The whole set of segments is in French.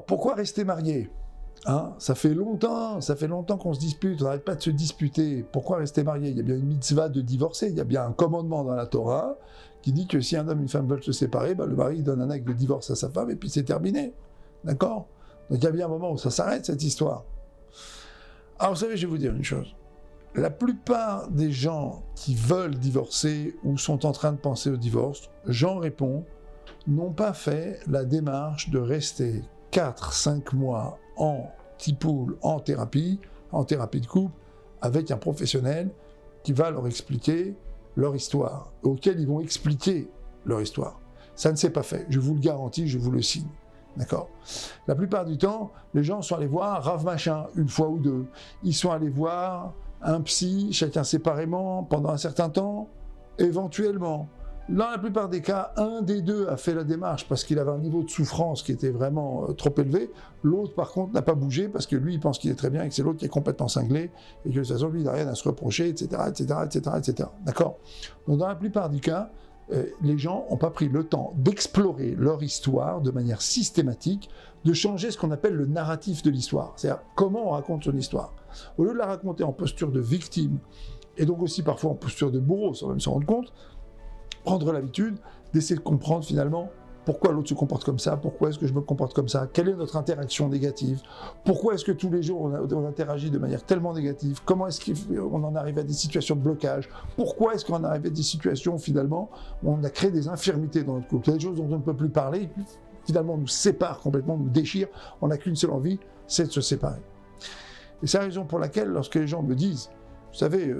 pourquoi rester marié? Hein, ça fait longtemps qu'on se dispute, on n'arrête pas de se disputer. Pourquoi rester marié? Il y a bien une mitzvah de divorcer, il y a bien un commandement dans la Torah qui dit que si un homme et une femme veulent se séparer, le mari donne un acte de divorce à sa femme et puis c'est terminé. D'accord? Donc il y a bien un moment où ça s'arrête cette histoire. Alors vous savez, je vais vous dire une chose. La plupart des gens qui veulent divorcer ou sont en train de penser au divorce, j'en réponds, n'ont pas fait la démarche de rester 4-5 mois en tipoule, en thérapie de couple, avec un professionnel qui va leur expliquer leur histoire, auquel ils vont expliquer leur histoire. Ça ne s'est pas fait, je vous le garantis, je vous le signe. D'accord? La plupart du temps, les gens sont allés voir Rav Machin, une fois ou deux. Ils sont allés voir un psy, chacun séparément, pendant un certain temps, éventuellement. Dans la plupart des cas, un des deux a fait la démarche parce qu'il avait un niveau de souffrance qui était vraiment trop élevé. L'autre, par contre, n'a pas bougé parce que lui, il pense qu'il est très bien et que c'est l'autre qui est complètement cinglé et que de toute façon, lui, il n'a rien à se reprocher, etc., etc., etc., etc. D'accord? Donc, dans la plupart des cas, les gens n'ont pas pris le temps d'explorer leur histoire de manière systématique, de changer ce qu'on appelle le narratif de l'histoire. C'est-à-dire, comment on raconte son histoire. Au lieu de la raconter en posture de victime et donc aussi parfois en posture de bourreau, sans même s'en rendre compte, prendre l'habitude d'essayer de comprendre finalement pourquoi l'autre se comporte comme ça, pourquoi est-ce que je me comporte comme ça, quelle est notre interaction négative, pourquoi est-ce que tous les jours on interagit de manière tellement négative, comment est-ce qu'on en arrive à des situations de blocage, pourquoi est-ce qu'on en arrive à des situations finalement où on a créé des infirmités dans notre couple, il y a des choses dont on ne peut plus parler, finalement nous séparent complètement, nous déchirent, on n'a qu'une seule envie, c'est de se séparer. Et c'est la raison pour laquelle lorsque les gens me disent, vous savez,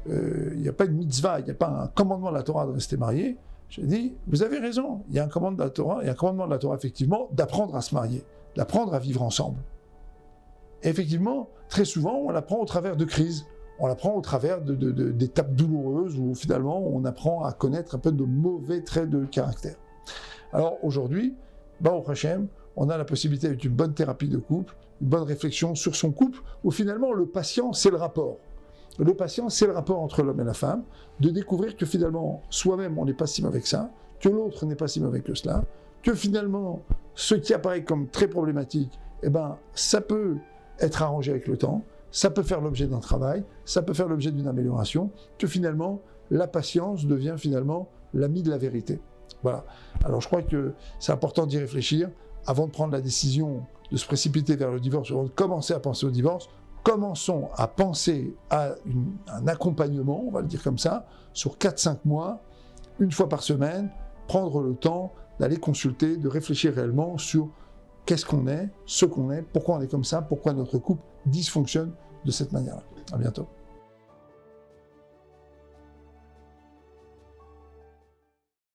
il n'y a pas de mitzvah, il n'y a pas un commandement de la Torah de rester marié, je dis, vous avez raison, il y a un commandement de la Torah, il y a un commandement de la Torah effectivement d'apprendre à se marier, d'apprendre à vivre ensemble. Et effectivement, très souvent, on l'apprend au travers de crises, on l'apprend au travers d'étapes douloureuses où finalement on apprend à connaître un peu de mauvais traits de caractère. Alors aujourd'hui, Baruch Hashem, on a la possibilité avec une bonne thérapie de couple, une bonne réflexion sur son couple, où finalement le patient, c'est le rapport. Le patient, c'est le rapport entre l'homme et la femme, de découvrir que finalement, soi-même, on n'est pas si mauvais que ça, que l'autre n'est pas si mauvais que cela, que finalement, ce qui apparaît comme très problématique, ça peut être arrangé avec le temps, ça peut faire l'objet d'un travail, ça peut faire l'objet d'une amélioration, que finalement, la patience devient finalement l'ami de la vérité. Voilà. Alors je crois que c'est important d'y réfléchir avant de prendre la décision de se précipiter vers le divorce, avant de commencer à penser au divorce. Commençons à penser à un accompagnement, on va le dire comme ça, sur 4-5 mois, une fois par semaine, prendre le temps d'aller consulter, de réfléchir réellement sur qu'est-ce qu'on est, ce qu'on est, pourquoi on est comme ça, pourquoi notre couple dysfonctionne de cette manière-là. À bientôt.